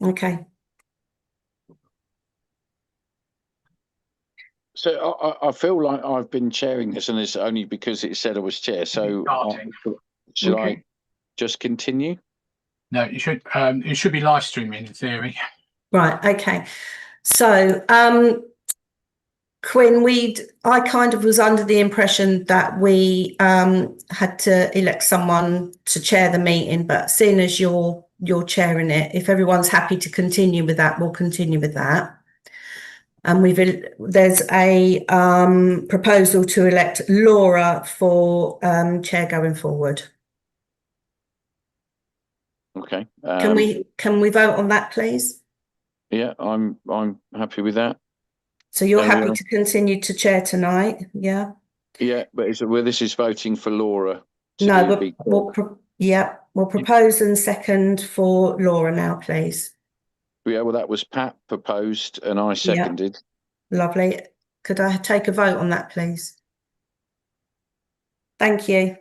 Okay. So I feel like I've been chairing this, and it's only because it said I was chair. So Starting. should I Okay. just continue? No, it should be live streaming in theory. Right. Okay. So, Quinn, I kind of was under the impression that we had to elect someone to chair the meeting, but seeing as you're chairing it, if everyone's happy to continue with that, we'll continue with that. And there's a proposal to elect Laura for chair going forward. Okay. Can we vote on that, please? Yeah, I'm happy with that. So you're happy Everyone? to continue to chair tonight, yeah? Yeah, but this is voting for Laura No, to be. we'll propose and second for Laura now, please. Yeah, well, that was Pat proposed, and I seconded. Lovely. Could I take a vote on that, please? Thank you.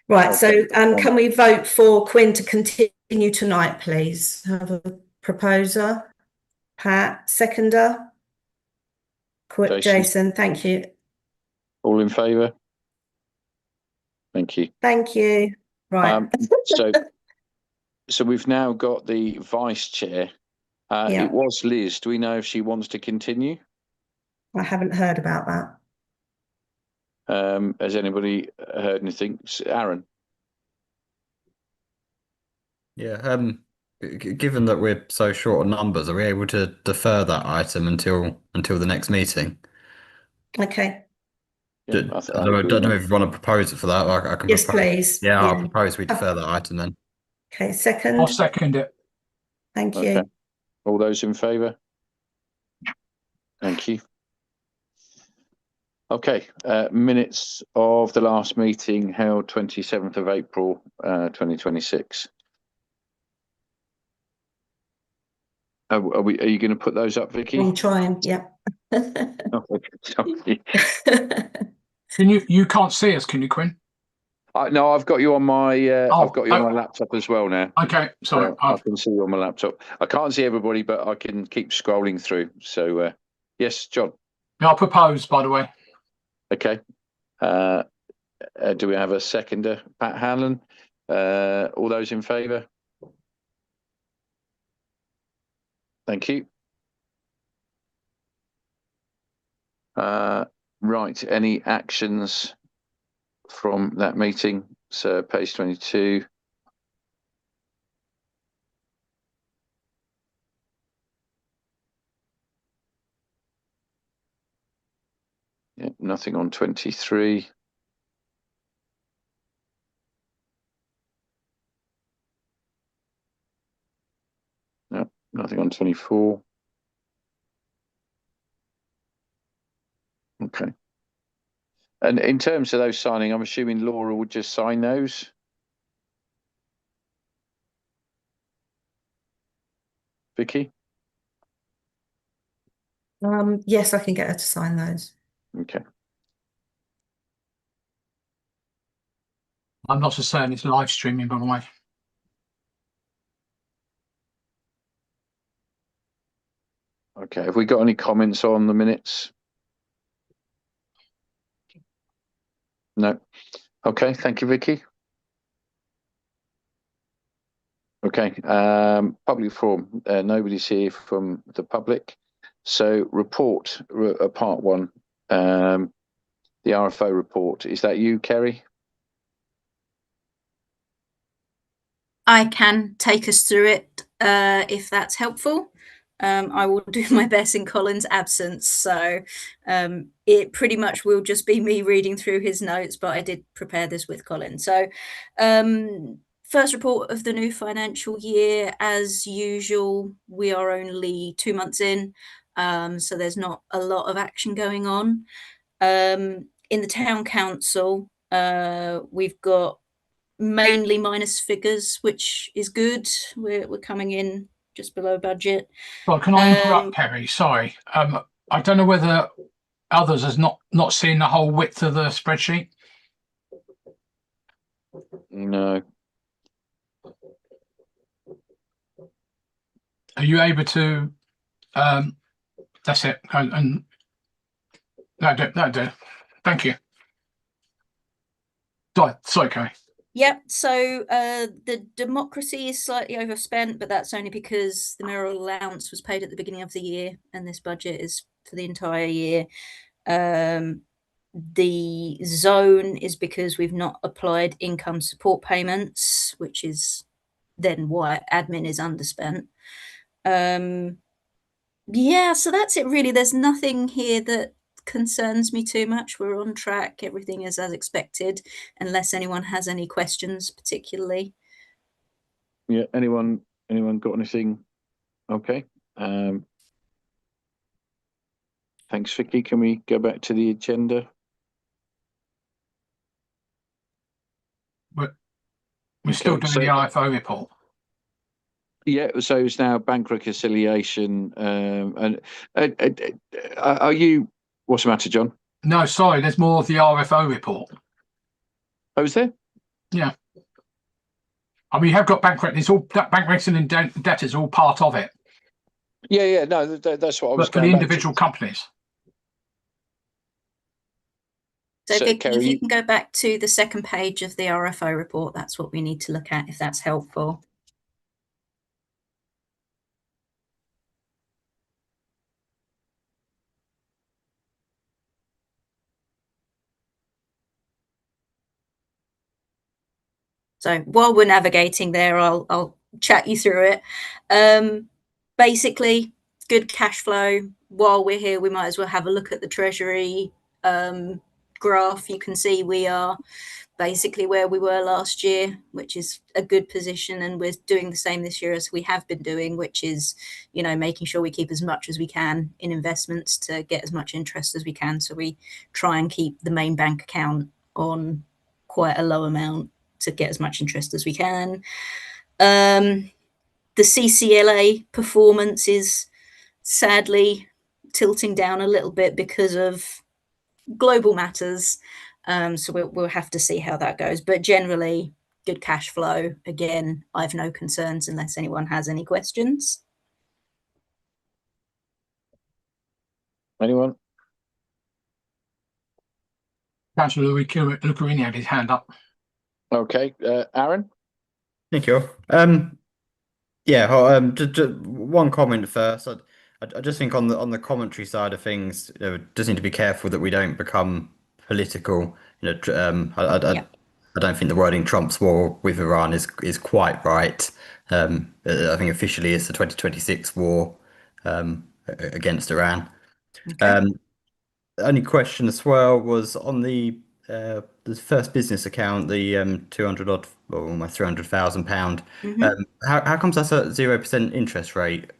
Right, so can we vote for Quinn to continue tonight, please? Have a proposer, Pat, seconder. Jason, thank you. All in favour? Thank you. Thank you. Right. So we've now got the vice chair. It was Liz. Do we know if she wants to continue? I haven't heard about that. Has anybody heard anything? Aaron? Yeah, given that we're so short on numbers, are we able to defer that item until the next meeting? Okay. Yeah, I don't know if you want to propose it for that. I can yes, propose. Please. Yeah, I'll propose we defer that item then. Okay, second. I'll second it. Thank you. All those in favour? Thank you. Okay, minutes of the last meeting held 27th of April 2026. Are you going to put those up, Vicky? I'm trying, yeah. You can't see us, can you, Quinn? No, I've got you on my I've got you on my laptop as well now. Okay, sorry. I can see you on my laptop. I can't see everybody, but I can keep scrolling through. So yes, John. I'll propose, by the way. Okay. Do we have a seconder? Pat Hanlon. All those in favour? Thank you. Right. Any actions from that meeting? So page 22. Yeah, nothing on 23. No, nothing on 24. Okay. And in terms of those signing, I'm assuming Laura would just sign those. Vicky? Yes, I can get her to sign those. Okay. I'm not just saying it's live streaming, by the way. Okay. Have we got any comments on the minutes? No. Okay. Thank you, Vicky. Okay. Public forum. Nobody's here from the public. So report, part one, the RFO report. Is that you, Kerry? I can take us through it if that's helpful. I will do my best in Colin's absence. So it pretty much will just be me reading through his notes, but I did prepare this with Colin. So first report of the new financial year, as usual, we are only 2 months in. So there's not a lot of action going on. In the town council, we've got mainly minus figures, which is good. We're coming in just below budget. Well, can I interrupt, Kerry? Sorry. I don't know whether others has not seen the whole width of the spreadsheet. No. you able to, that's it. And that'll do. Thank you. Sorry, Kerry. Yep. So the democracy is slightly overspent, but that's only because the mayoral allowance was paid at the beginning of the year, and this budget is for the entire year. The zone is because we've not applied income support payments, which is then why admin is underspent. Yeah, so that's it really. There's nothing here that concerns me too much. We're on track. Everything is as expected, unless anyone has any questions particularly. Yeah, anyone got anything? Okay. Thanks, Vicky. Can we go back to the agenda? We're still doing the RFO report. Yeah, so it's now bank reconciliation. And are you? What's the matter, John? No, sorry. There's more of the RFO report. Oh, is there? Yeah. I mean, you have got bank rec. It's all that bank reconciliation and debt is all part of it. Yeah. No, that's what I was. But for the individual companies. So, Vicky, Kerry, if you can go back to the second page of the RFO report, that's what we need to look at, if that's helpful. So while we're navigating there, I'll chat you through it. Basically, good cash flow. While we're here, we might as well have a look at the Treasury graph. You can see we are basically where we were last year, which is a good position, and we're doing the same this year as we have been doing, which is, you know, making sure we keep as much as we can in investments to get as much interest as we can. So we try and keep the main bank account on quite a low amount to get as much interest as we can. The CCLA performance is sadly tilting down a little bit because of global matters. So we'll have to see how that goes. But generally, good cash flow. Again, I've no concerns unless anyone has any questions. Anyone? Councillor Lucarini had his hand up. Okay, Aaron. Thank you. Just one comment first. I just think on the commentary side of things, just need to be careful that we don't become political. I don't think the wording "Trump's war with Iran" is quite right. I think officially it's the 2026 war against Iran. Okay. Only question as well was on the first business account, the 200 odd, or almost £300,000. How comes that's a 0% interest rate?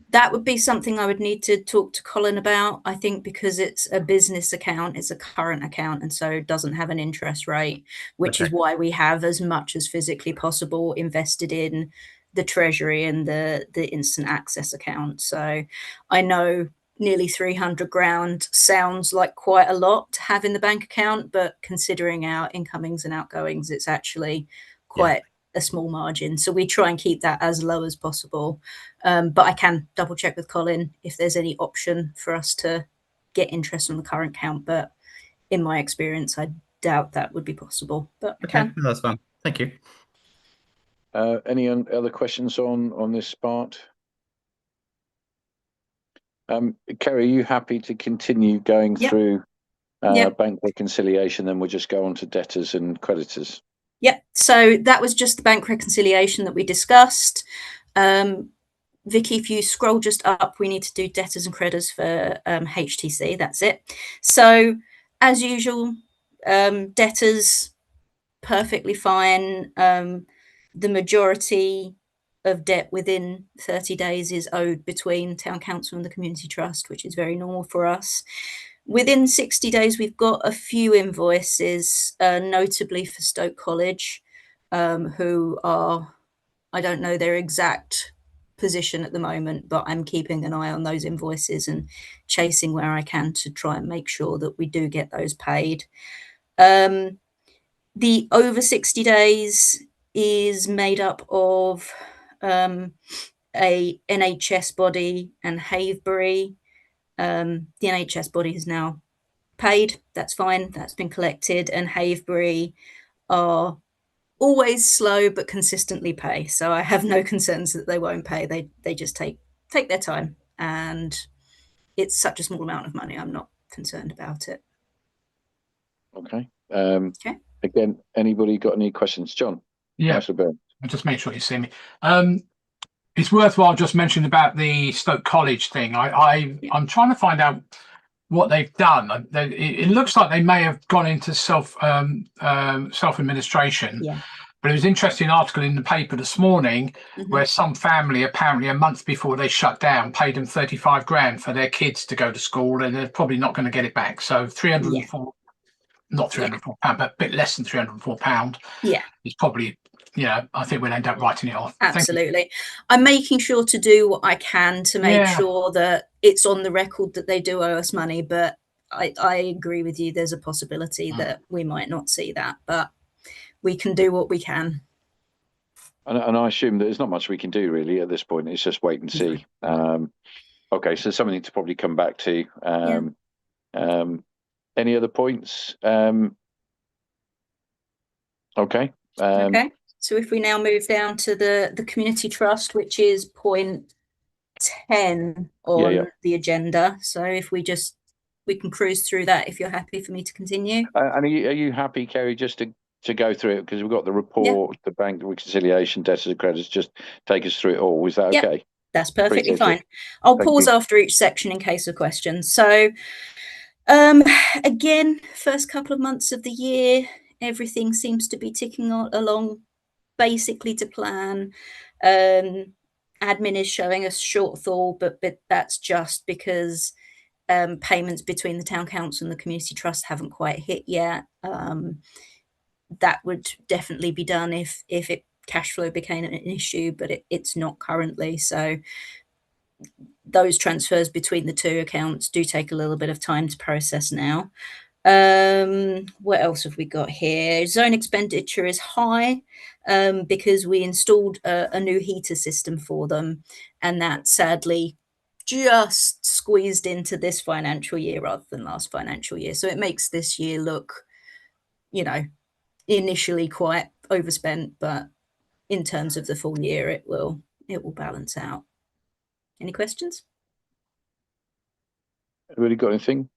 That would be something I would need to talk to Colin about. I think because it's a business account, it's a current account, and so doesn't have an interest rate, which is why we have as much as physically possible invested in the Treasury and the instant access account. So I know nearly 300 grand sounds like quite a lot to have in the bank account, but considering our incomings and outgoings, it's actually quite a small margin. So we try and keep that as low as possible. But I can double check with Colin if there's any option for us to get interest on the current account. But in my experience, I doubt that would be possible. But okay, that's fine. Thank you. Any other questions on this part? Kerry, are you happy to continue going through bank reconciliation? Then we'll just go on to debtors and creditors. Yep. So that was just the bank reconciliation that we discussed. Vicky, if you scroll just up, we need to do debtors and creditors for HTC. That's it. So as usual, debtors, perfectly fine. The majority of debt within 30 days is owed between Town Council and the Community Trust, which is very normal for us. Within 60 days, we've got a few invoices, notably for Stoke College, who are, I don't know their exact position at the moment, but I'm keeping an eye on those invoices and chasing where I can to try and make sure that we do get those paid. The over 60 days is made up of a NHS body and Haverhill. The NHS body is now paid. That's fine. That's been collected. And Haverhill are always slow but consistently pay. So I have no concerns that they won't pay. They just take their time, and it's such a small amount of money. I'm not concerned about it. Okay. Okay. Again, anybody got any questions? John? Yeah. I'll just make sure you see me. It's worthwhile just mentioning about the Stoke College thing. I'm trying to find out what they've done. It looks like they may have gone into self-administration. Yeah. But it was an interesting article in the paper this morning where some family, apparently a month before they shut down, paid them 35 grand for their kids to go to school, and they're probably not going to get it back. So 304, not 304 pound, but a bit less than 304 pound. Yeah. It's probably, I think we'll end up writing it off. Absolutely. I'm making sure to do what I can to make sure that it's on the record that they do owe us money, but I agree with you. There's a possibility that we might not see that, but we can do what we can. And I assume that there's not much we can do really at this point. It's just wait and see. Okay, so something to probably come back to. Any other points? Okay. Okay. So if we now move down to the community trust, which is point 10 on the agenda. So if we can cruise through that if you're happy for me to continue. And are you happy, Kerry, just to go through it, because we've got the report, the bank reconciliation, debtors and creditors, just take us through it all. Is that okay? That's perfectly fine. I'll pause after each section in case of questions. So again, first couple of months of the year, everything seems to be ticking along basically to plan. Admin is showing us shortfall, but that's just because payments between the town council and the community trust haven't quite hit yet. That would definitely be done if cash flow became an issue, but it's not currently. So those transfers between the two accounts do take a little bit of time to process now. What else have we got here? Zone expenditure is high because we installed a new heater system for them, and that sadly just squeezed into this financial year rather than last financial year. So it makes this year look, initially quite overspent, but in terms of the full year, it will balance out. Any questions? Everybody got anything?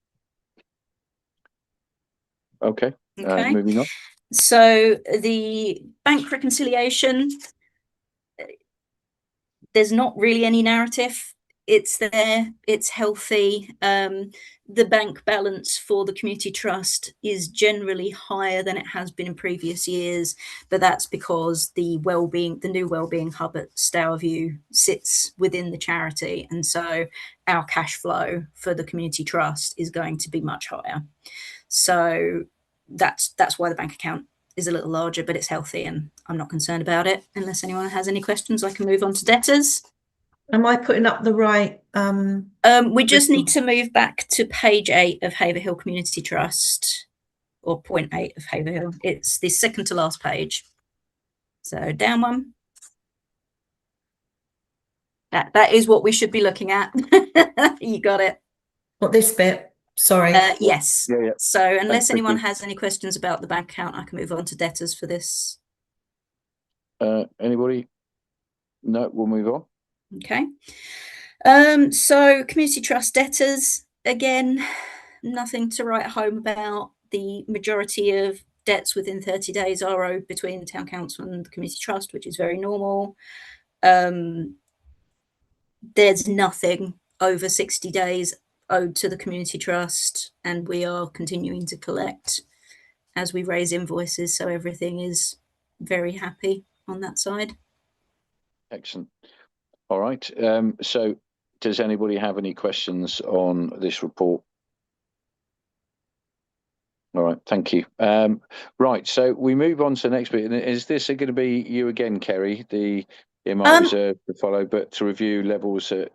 Okay. Moving on. So the bank reconciliation, there's not really any narrative. It's there, it's healthy. The bank balance for the community trust is generally higher than it has been in previous years, but that's because the new wellbeing hub at Stourbview sits within the charity, and so our cash flow for the community trust is going to be much higher. So that's why the bank account is a little larger, but it's healthy, and I'm not concerned about it. Unless anyone has any questions, I can move on to debtors. Am I putting up the right? We just need to move back to page 8 of Haverhill Community Trust, or point 8 of Haverhill. It's the second to last page. So down one. That is what we should be looking at. You got it. What, this bit? Sorry. Yes. Yeah. So unless anyone has any questions about the bank account, I can move on to debtors for this. Anybody? No, we'll move on. Okay. So community trust debtors, again, nothing to write home about. The majority of debts within 30 days are owed between the town council and the community trust, which is very normal. There's nothing over 60 days owed to the community trust, and we are continuing to collect as we raise invoices, so everything is very happy on that side. Excellent. All right. So does anybody have any questions on this report? All right, thank you. Right, so we move on to the next bit. Is this going to be you again, Kerry, the EMI reserve to follow, but to review levels at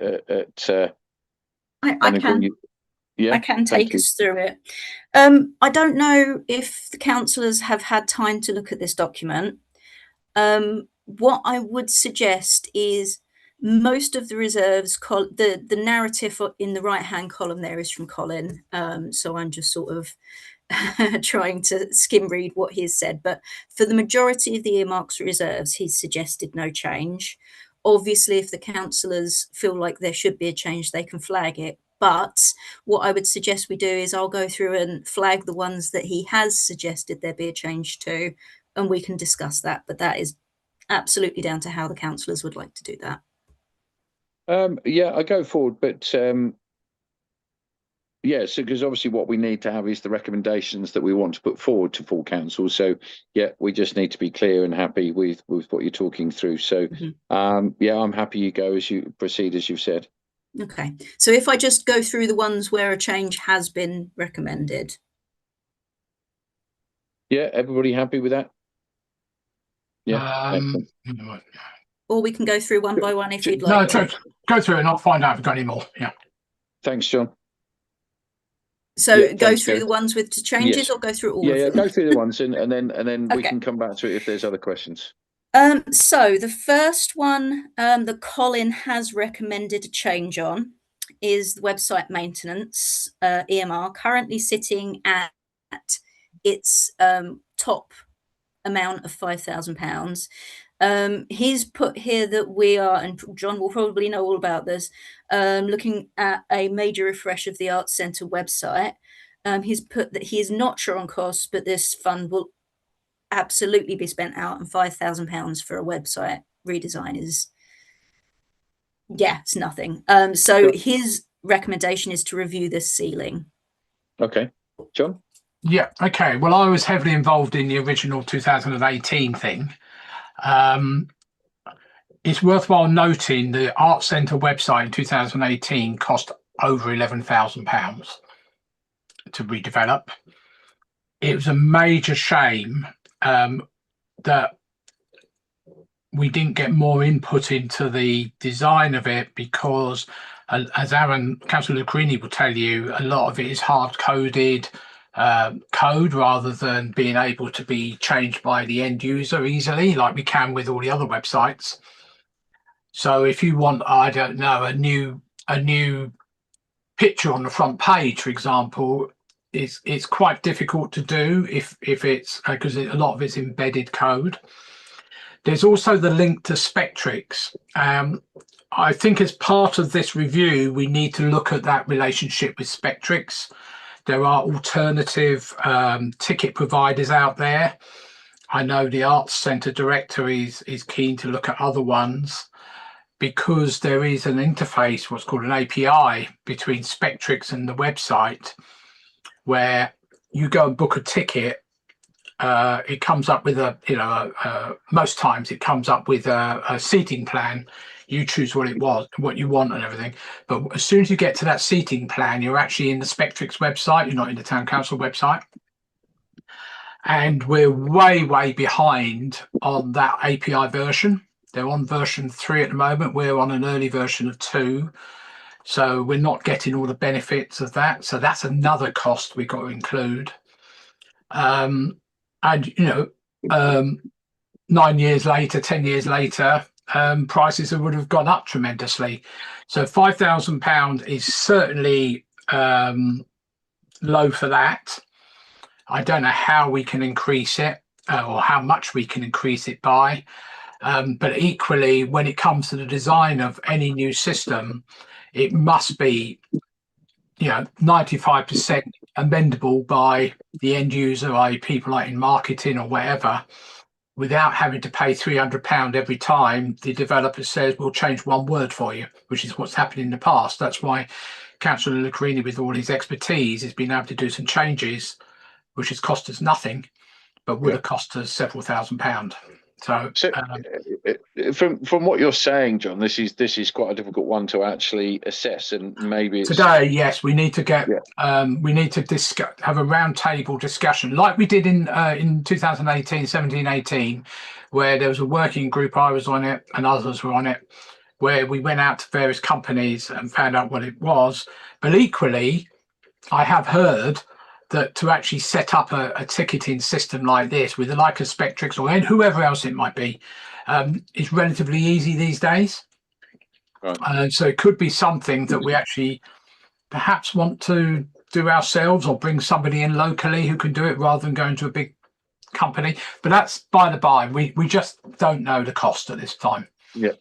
I can. Yeah, I can take us through it. I don't know if the councillors have had time to look at this document. What I would suggest is Most of the reserves, the narrative in the right-hand column there is from Colin. So I'm just sort of trying to skim read what he's said. But for the majority of the earmarks reserves, he's suggested no change. Obviously, if the councillors feel like there should be a change, they can flag it. But what I would suggest we do is I'll go through and flag the ones that he has suggested there be a change to, and we can discuss that. But that is absolutely down to how the councillors would like to do that. Yeah, I go forward, but yeah, so because obviously what we need to have is the recommendations that we want to put forward to full council. So yeah, we just need to be clear and happy with what you're talking through. So yeah, I'm happy you go as you proceed, as you've said. Okay, so if I just go through the ones where a change has been recommended. Yeah, everybody happy with that? Yeah. Or we can go through one by one if you'd like. No, go through it and I'll find out if we've got any more. Yeah. Thanks, John. So yeah, go thanks, through Gareth. the ones with the changes, Yes. or go through all of them? Yeah, go through the ones and then we Okay. can come back to it if there's other questions. So the first one that Colin has recommended a change on is the website maintenance EMR, currently sitting at its top amount of £5,000. He's put here that we are, and John will probably know all about this, looking at a major refresh of the Arts Centre website. He's put that he is not sure on costs, but this fund will absolutely be spent out, and £5,000 for a website redesign is, yeah, it's nothing. So his recommendation is to review this ceiling. Okay, John? Yeah, okay. Well, I was heavily involved in the original 2018 thing. It's worthwhile noting the Arts Centre website in 2018 cost over £11,000 to redevelop. It was a major shame that we didn't get more input into the design of it, because as Councillor Lucrini will tell you, a lot of it is hard-coded code rather than being able to be changed by the end user easily, like we can with all the other websites. So if you want, I don't know, a new picture on the front page, for example, it's quite difficult to do if it's because a lot of it's embedded code. There's also the link to Spectrix. I think as part of this review, we need to look at that relationship with Spectrix. There are alternative ticket providers out there. I know the Arts Centre director is keen to look at other ones, because there is an interface, what's called an API, between Spectrix and the website, where you go and book a ticket. It comes up with most times it comes up with a seating plan. You choose what you want and everything. But as soon as you get to that seating plan, you're actually in the Spectrix website. You're not in the Town Council website. And we're way behind on that API version. They're on version 3 at the moment. We're on an early version of 2. So we're not getting all the benefits of that. So that's another cost we've got to include. And, 9 years later, 10 years later, prices would have gone up tremendously. So £5,000 is certainly low for that. I don't know how we can increase it or how much we can increase it by. But equally, when it comes to the design of any new system, it must be 95% amendable by the end user, i.e. people like in marketing or whatever, without having to pay £300 every time the developer says we'll change one word for you, which is what's happened in the past. That's why Councillor Lucrini, with all his expertise, has been able to do some changes which has cost us nothing, but would have cost us several £1,000s. So from what you're saying, John, this is quite a difficult one to actually assess, and maybe it's... Today, yes, we need to get we need to have a roundtable discussion like we did in 2018, 17, 18, where there was a working group. I was on it and others were on it, where we went out to various companies and found out what it was. But equally, I have heard that to actually set up a ticketing system like this with the like of Spectrix or whoever else it might be is relatively easy these days. Right. So it could be something that we actually perhaps want to do ourselves, or bring somebody in locally who can do it rather than going to a big company. But that's by the by. We just don't know the cost at this time. Yeah.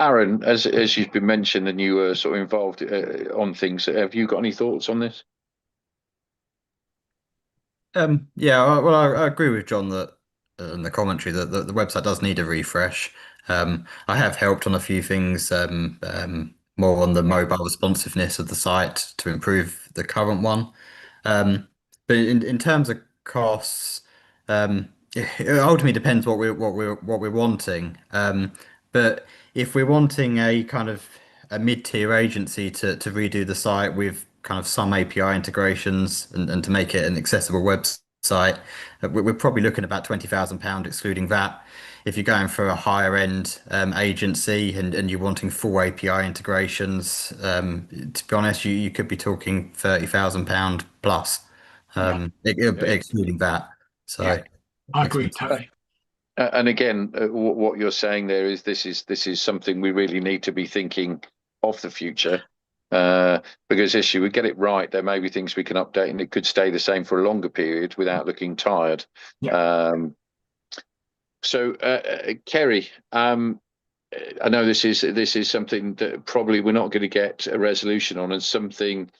Aaron, as you've been mentioned and you were sort of involved on things, have you got any thoughts on this? Yeah, well, I agree with John that in the commentary that the website does need a refresh. I have helped on a few things, more on the mobile responsiveness of the site to improve the current one. But in terms of costs, it ultimately depends what we're wanting. But if we're wanting a kind of a mid-tier agency to redo the site with kind of some API integrations and to make it an accessible website, we're probably looking at about £20,000 excluding that. If you're going for a higher end agency and you're wanting full API integrations, to be honest, you could be talking £30,000 plus, excluding that. So Yeah, I agree totally. And again, what you're saying there is this is something we really need to be thinking of the future, because if we get it right, there may be things we can update, and it could stay the same for a longer period without looking tired. Yeah. So, Kerry, I know this is something that probably we're not going to get a resolution on, and something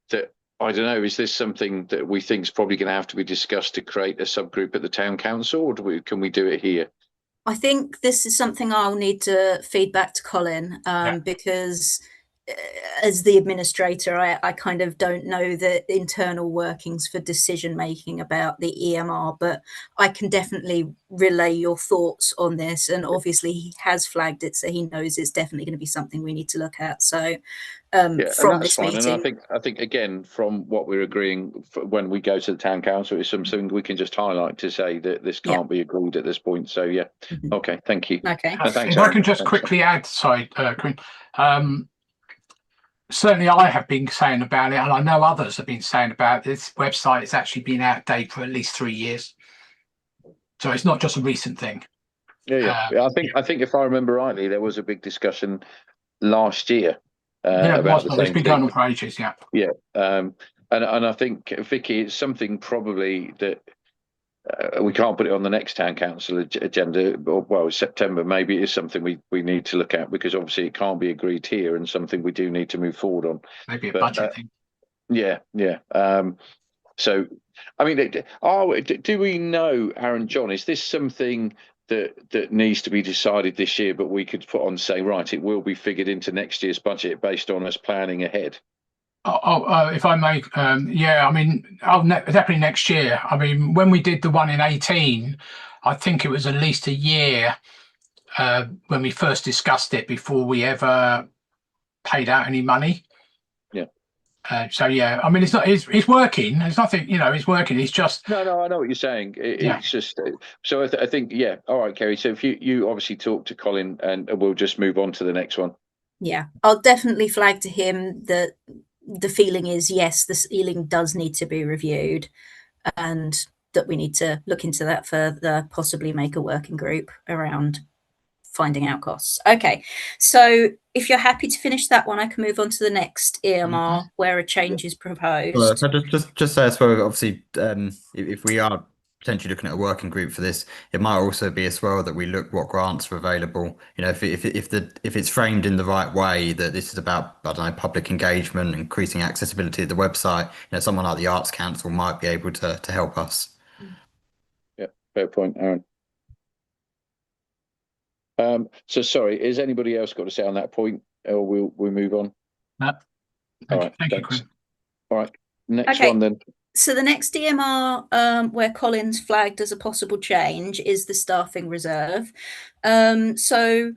that I don't know. Is this something that we think is probably going to have to be discussed to create a subgroup at the town council, or can we do it here? I think this is something I'll need to feed back to Colin, because as the administrator, I kind of don't know the internal workings for decision making about the EMR, but I can definitely relay your thoughts on this. And obviously he has flagged it, so he knows it's definitely going to be something we need to look at. So Yeah, and from that's this fine. And meeting, I think again, from what we're agreeing, when we go to the town council, it's something we can just highlight to say that this can't be agreed at this point. So yeah, okay, thank you. Okay. And thanks, If I Aaron. can just Thanks. quickly add, sorry, Quinn. Certainly I have been saying about it, and I know others have been saying about this website. It's actually been outdated for at least 3 years. So it's not just a recent thing. Yeah. I think if I remember rightly, there was a big discussion last year about the same it's been going on for ages. Yeah. Yeah. And I think, Vicky, it's something probably that we can't put it on the next town council agenda, or well, September. Maybe it is something we need to look at, because obviously it can't be agreed here, and something we do need to move forward on. Maybe a budget thing. Yeah. So, I mean, do we know, Aaron, John, is this something that needs to be decided this year, but we could put on, say, right, it will be figured into next year's budget based on us planning ahead? If I may, yeah, I mean, definitely next year. I mean, when we did the one in 18, I think it was at least a year when we first discussed it before we ever paid out any money. Yeah. So yeah, I mean, it's working. There's nothing, it's working. It's just no. I know what you're saying. It's just so I think yeah. All right, Kerry. So if you obviously talk to Colin, and we'll just move on to the next one. Yeah, I'll definitely flag to him that the feeling is, yes, the ceiling does need to be reviewed, and that we need to look into that further, possibly make a working group around finding out costs. Okay, so if you're happy to finish that one, I can move on to the next EMR where a change is proposed. Well, so just say as well, obviously, if we are potentially looking at a working group for this, it might also be as well that we look what grants are available. If it's framed in the right way, that this is about, I don't know, public engagement, increasing accessibility of the website, someone like the Arts Council might be able to help us. Yeah, fair point, Aaron. So sorry, has anybody else got to say on that point, or we'll move on? No. Thank you, Quinn. All right, next one then. So the next DMR where Colin's flagged as a possible change is the staffing reserve. So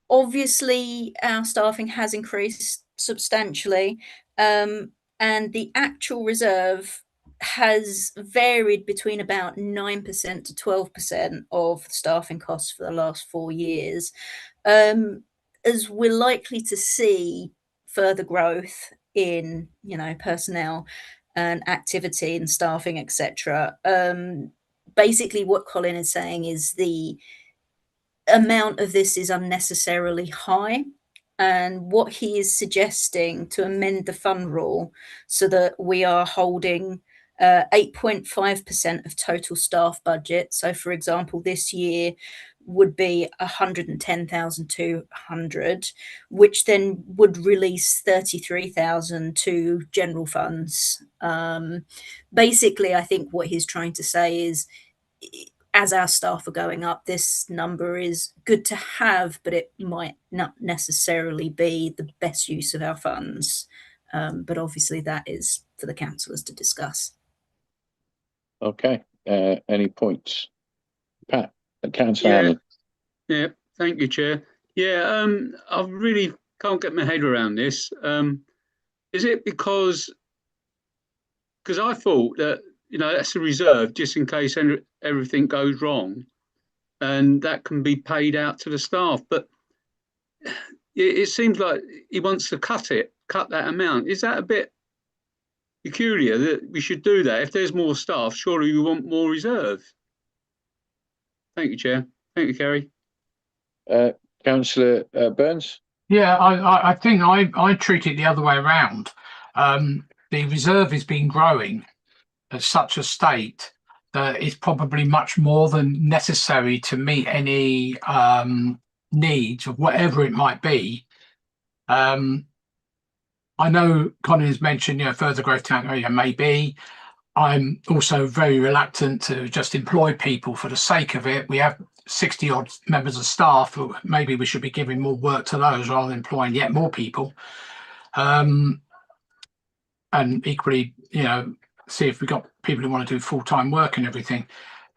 obviously our staffing has increased substantially, and the actual reserve has varied between about 9% to 12% of the staffing costs for the last 4 years. As we're likely to see further growth in, personnel and activity and staffing, etc. Basically, what Colin is saying is the amount of this is unnecessarily high. and what he is suggesting to amend the fund rule so that we are holding 8.5% of total staff budget. So, for example, this year would be 110,200, which then would release 33,000 to general funds. Basically, I think what he's trying to say is, as our staff are going up, this number is good to have, but it might not necessarily be the best use of our funds. But obviously, that is for the councillors to discuss. Okay. Any points? Pat, Councillor Hanlon. Yeah, thank you, Chair. Yeah, I really can't get my head around this. Is it because I thought that, that's a reserve just in case everything goes wrong, and that can be paid out to the staff. But it seems like he wants to cut that amount. Is that a bit peculiar that we should do that? If there's more staff, surely we want more reserve. Thank you, Chair. Thank you, Kerry. Councillor Burns? Yeah, I think I treat it the other way around. The reserve has been growing at such a state that it's probably much more than necessary to meet any needs of whatever it might be. I know Colin has mentioned, further growth to area maybe. I'm also very reluctant to just employ people for the sake of it. We have 60 odd members of staff who maybe we should be giving more work to those rather than employing yet more people. And equally, see if we got people who want to do full-time work and everything.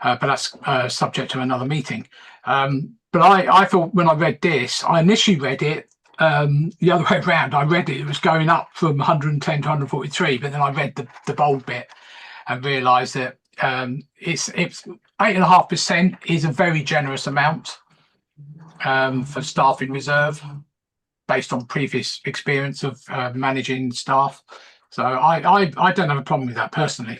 But that's subject to another meeting. But I thought when I read this, I initially read it the other way around. I read it was going up from 110 to 143, but then I read the bold bit and realised that it's 8.5% is a very generous amount for staff in reserve, based on previous experience of managing staff. So I don't have a problem with that personally.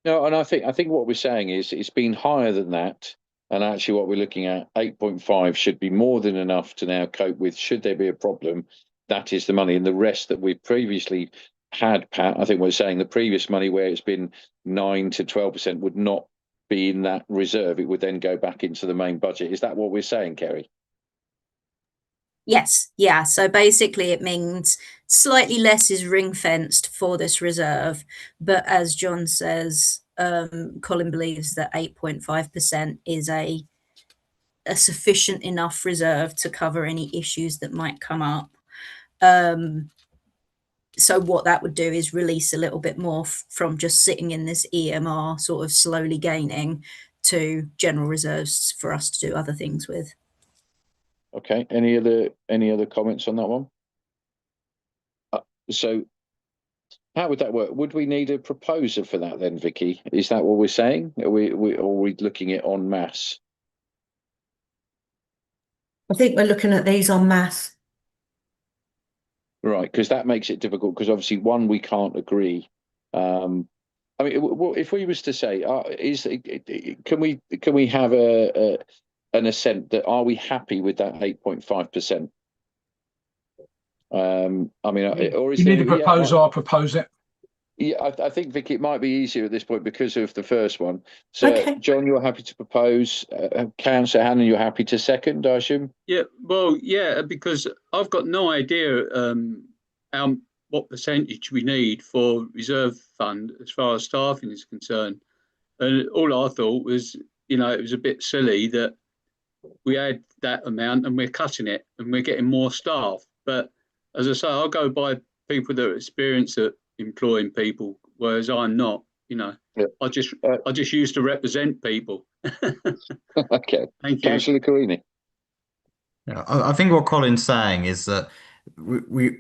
No, and I think what we're saying is it's been higher than that, and actually what we're looking at, 8.5 should be more than enough to now cope with should there be a problem. That is the money, and the rest that we previously had, Pat, I think we're saying the previous money where it's been 9 to 12% would not be in that reserve. It would then go back into the main budget. Is that what we're saying, Kerry? Yes, yeah. So basically it means slightly less is ring fenced for this reserve. But as John says, Colin believes that 8.5% is a sufficient enough reserve to cover any issues that might come up. So what that would do is release a little bit more from just sitting in this EMR, sort of slowly gaining, to general reserves for us to do other things with. Okay. Any other comments on that one? So how would that work? Would we need a proposer for that then, Vicky? Is that what we're saying? Are we looking at en masse? I think we're looking at these en masse. Right, because that makes it difficult, because obviously one, we can't agree. I mean, if we was to say, can we have an assent that are we happy with that 8.5%? I mean, or is you there, need a proposal? I'll propose it. Yeah, I think, Vicky, it might be easier at this point because of the first one. So, Okay. John, you're happy to propose. Councillor Hannon, you're happy to second, I assume? Yeah, well, yeah, because I've got no idea what percentage we need for reserve fund as far as staffing is concerned. And all I thought was, it was a bit silly that we had that amount and we're cutting it and we're getting more staff. But as I say, I'll go by people that are experienced at employing people, whereas I'm not. Yeah. I just used to represent people. Okay. Thank you. Councillor Carini. Yeah, I think what Colin's saying is that we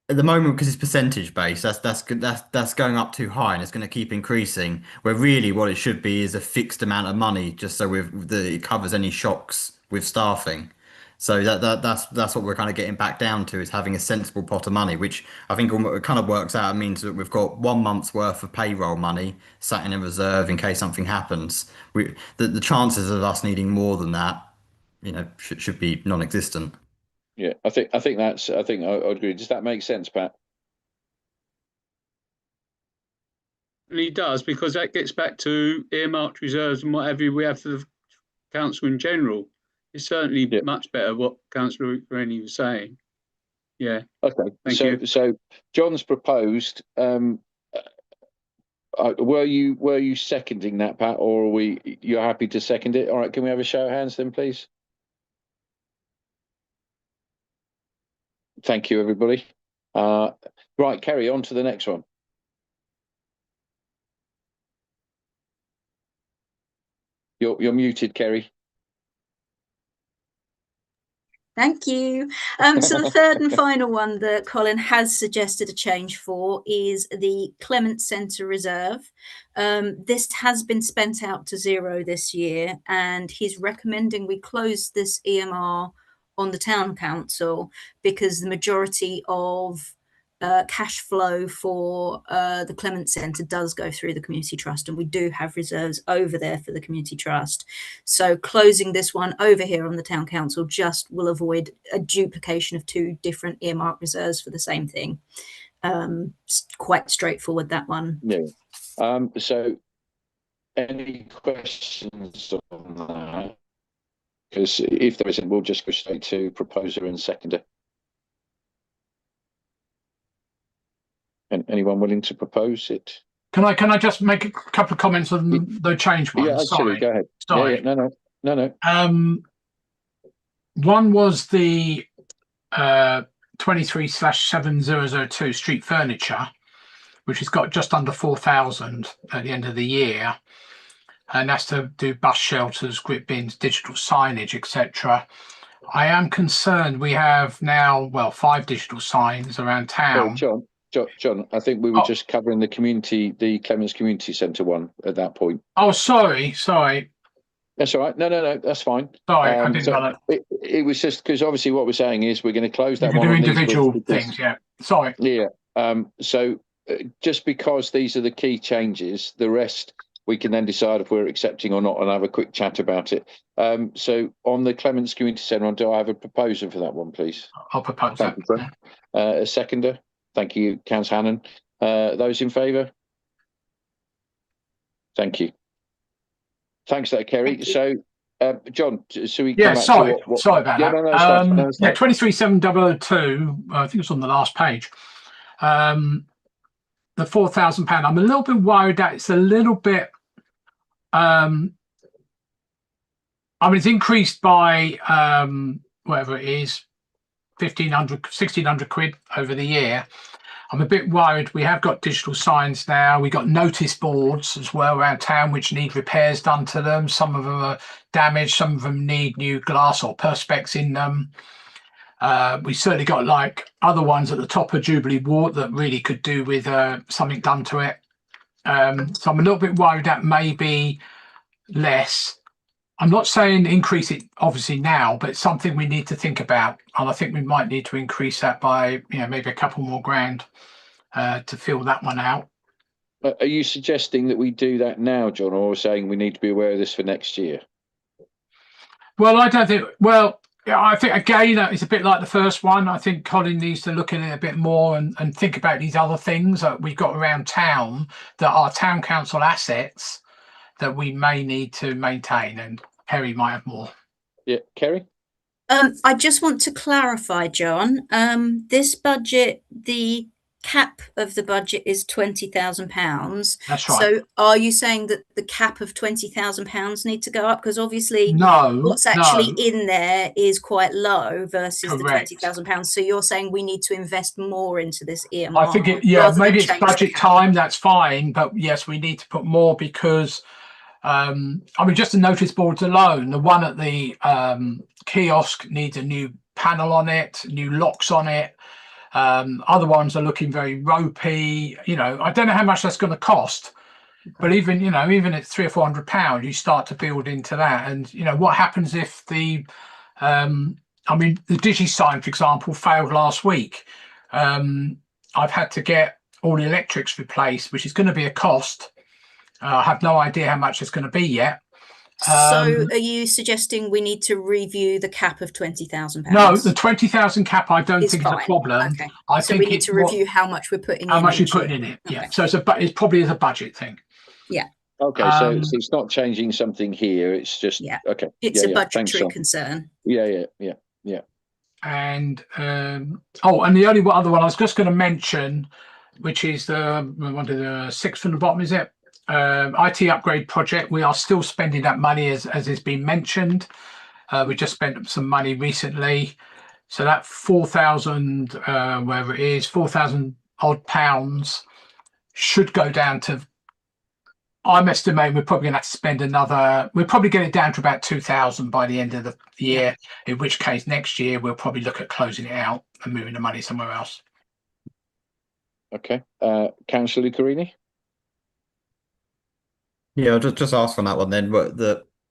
at the moment, because it's percentage based, that's going up too high and it's going to keep increasing. Where really what it should be is a fixed amount of money, just so it covers any shocks with staffing. So that's what we're kind of getting back down to, is having a sensible pot of money, which I think it kind of works out. It means that we've got 1 month's worth of payroll money sat in a reserve in case something happens. The chances of us needing more than that, should be non-existent. Yeah, I think I agree. Does that make sense, Pat? And he does, because that gets back to earmarked reserves and whatever we have for the council in general. It's certainly much better what Councillor Rennie was saying. Yeah. Okay. Thank you. So John's proposed. Were you seconding that, Pat, or you're happy to second it? All right. Can we have a show of hands then, please? Thank you, everybody. Right, Kerry, on to the next one. You're muted, Kerry. Thank you. So the third and final one that Colin has suggested a change for is the Clement Centre Reserve. This has been spent out to zero this year, and he's recommending we close this EMR on the town council because the majority of cash flow for the Clement Centre does go through the community trust, and we do have reserves over there for the community trust. So closing this one over here on the town council just will avoid a duplication of two different earmark reserves for the same thing. Quite straightforward, that one. Yeah. So any questions on that? Because if there isn't, we'll just go straight to proposer and seconder. And anyone willing to propose it? Can I just make a couple of comments on the change ones? Yeah, absolutely. Go ahead. Sorry. Yeah, no. One was the 23/7002 street furniture, which has got just under 4,000 at the end of the year, and that's to do bus shelters, grip bins, digital signage, etc. I am concerned we have now 5 digital signs around town. John, I think we were just covering the Clements Community Centre one at that point. Oh, sorry. That's all right. No, that's fine. Sorry, I didn't know that. It was just because obviously what we're saying is we're going to close that one. Do individual things, yeah. Sorry. Yeah. So just because these are the key changes, the rest we can then decide if we're accepting or not and have a quick chat about it. So on the Clements Community Centre, do I have a proposal for that one, please? I'll propose that. A seconder. Thank you, Councillor Hannon. Those in favour? Thank you. Thanks for that, Kerry. So, John, so we come back sorry about that. No, 23/7002, I think it's on the last page. The £4,000. I'm a little bit worried that it's a little bit. It's increased by whatever it is, 1,500, 1,600 quid over the year. I'm a bit worried. We have got digital signs now. We got notice boards as well around town, which need repairs done to them. Some of them are damaged. Some of them need new glass or perspex in them. We certainly got like other ones at the top of Jubilee Ward that really could do with something done to it. So I'm a little bit worried that maybe less. I'm not saying increase it obviously now, but it's something we need to think about. And I think we might need to increase that by maybe a couple more grand to fill that one out. Are you suggesting that we do that now, John, or saying we need to be aware of this for next year? Well, I don't think. Well, I think again it's a bit like the first one. I think Colin needs to look at it a bit more and think about these other things that we've got around town that are town council assets that we may need to maintain, and Kerry might have more. Yeah, Kerry? I just want to clarify, John. This budget, the cap of the budget is £20,000. That's right. So are you saying that the cap of £20,000 need to go up? Because obviously what's actually in there is quite low versus Correct. The £20,000. So you're saying we need to invest more into this EMR? I think maybe it's budget time, that's fine. But yes, we need to put more because just the notice boards alone, the one at the kiosk needs a new panel on it, new locks on it. Other ones are looking very ropey. I don't know how much that's going to cost, but even at £300 or £400, you start to build into that. And what happens if the DigiSign, for example, failed last week? I've had to get all the electrics replaced, which is going to be a cost. I have no idea how much it's going to be yet. So are you suggesting we need to review the cap of £20,000? No, the 20,000 cap I don't It's think is a fine. problem. Okay. I So think we need it's to review how much we're putting how in much you're each year. putting in it. Yeah. Okay. So it probably is a budget thing. Yeah. Okay, so it's not changing something here. It's just Yeah. okay. It's a Thanks, budgetary Sean. concern. Yeah. And and the only other one I was just going to mention, which is the sixth from the bottom, is it? IT upgrade project. We are still spending that money as has been mentioned. We just spent some money recently, so that 4,000 wherever it is, 4,000 odd pounds should go down to. I'm estimating we're probably going to have to spend another. We'll probably get it down to about 2,000 by the end of the year. Yeah. In which case, next year we'll probably look at closing it out and moving the money somewhere else. Okay, Councillor Lucarini. Yeah, I'll just ask on that one then. Why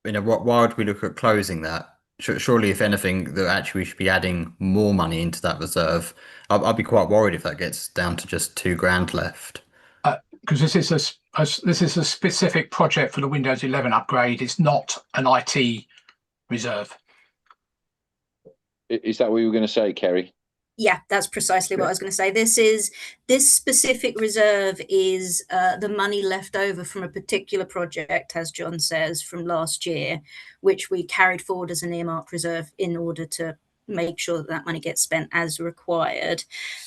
would we look at closing that? Surely, if anything, that actually we should be adding more money into that reserve. I'd be quite worried if that gets down to just £2,000 left. Because this is a specific project for the Windows 11 upgrade. It's not an IT reserve. Is that what you were going to say, Kerry? Yeah, that's precisely what I was going to say. This specific reserve is the money left over from a particular project, as John says, from last year, which we carried forward as an earmark reserve in order to make sure that money gets spent as required.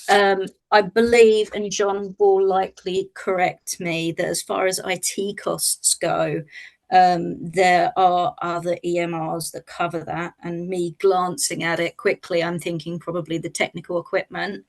I believe, and John will likely correct me, that as far as IT costs go, there are other EMRs that cover that, and me glancing at it quickly, I'm thinking probably the technical equipment.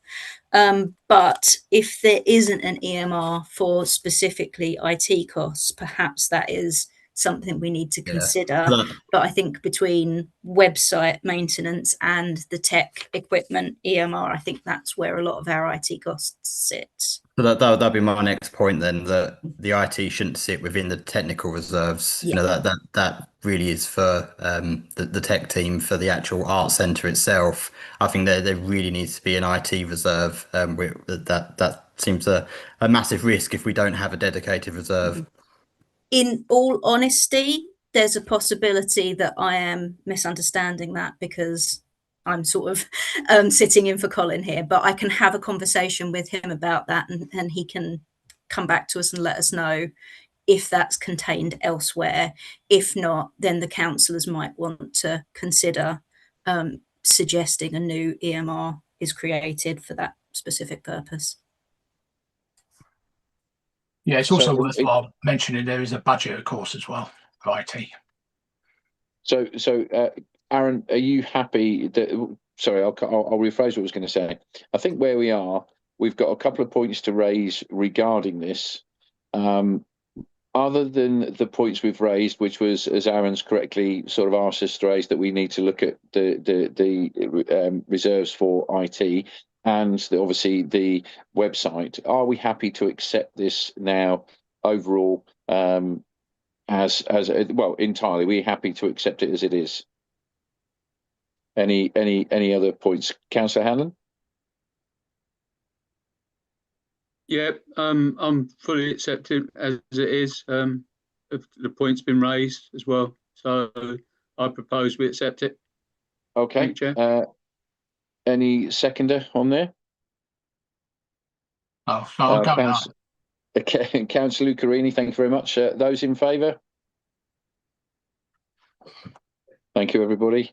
But if there isn't an EMR for specifically IT costs, perhaps that is something we need to consider. But I think between website maintenance and the tech equipment EMR, I think that's where a lot of our IT costs sit. So that'd be my next point then, that the IT shouldn't sit within the technical reserves. Yeah. That really is for the tech team, for the actual art centre itself. I think there really needs to be an IT reserve. That seems a massive risk if we don't have a dedicated reserve. In all honesty, there's a possibility that I am misunderstanding that, because I'm sort of sitting in for Colin here, but I can have a conversation with him about that, and he can come back to us and let us know if that's contained elsewhere. If not, then the councillors might want to consider suggesting a new EMR is created for that specific purpose. Yeah, it's also worthwhile mentioning there is a budget, of course, as well for IT. So Aaron, are you happy that? Sorry, I'll rephrase what I was going to say. I think where we are, we've got a couple of points to raise regarding this. Other than the points we've raised, which was, as Aaron's correctly sort of asked us to raise, that we need to look at the reserves for IT and obviously the website. Are we happy to accept this now overall as well entirely? We're happy to accept it as it is. Any other points, Councillor Hanlon? Yeah, I'm fully accepting as it is. If the point's been raised as well, so I propose we accept it. Okay. Any seconder on there? Oh, I'll go now. Okay, Councillor Lucarini, thank you very much. Those in favour? Thank you, everybody.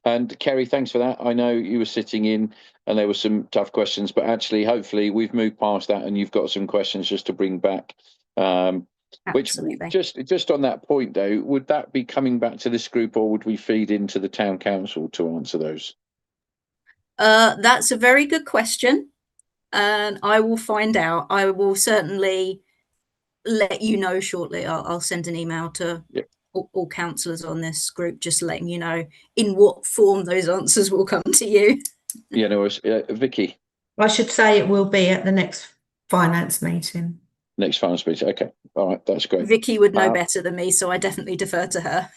And Kerry, thanks for that. I know you were sitting in and there were some tough questions, but actually, hopefully we've moved past that and you've got some questions just to bring back. Absolutely. Which just on that point though, would that be coming back to this group, or would we feed into the town council to answer those? That's a very good question, and I will find out. I will certainly let you know shortly. I'll send an email to all councillors on this group, just letting you know in what form those answers will come to you. Yeah, no, Vicky. I should say it will be at the next finance meeting. Next finance meeting. Okay, all right, that's great. Vicky would know better than me, so I definitely defer to her.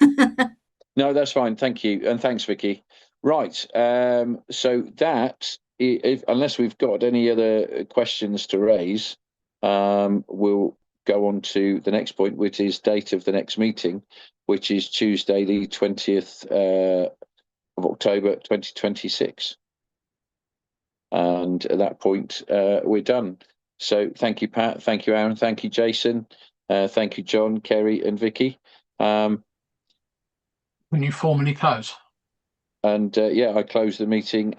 No, that's fine. Thank you, and thanks, Vicky. Right. So that, unless we've got any other questions to raise, we'll go on to the next point, which is date of the next meeting, which is Tuesday, the 20th of October, 2026. And at that point, we're done. So thank you, Pat. Thank you, Aaron. Thank you, Jason. Thank you, John, Kerry, and Vicky. When you formally close. And I close the meeting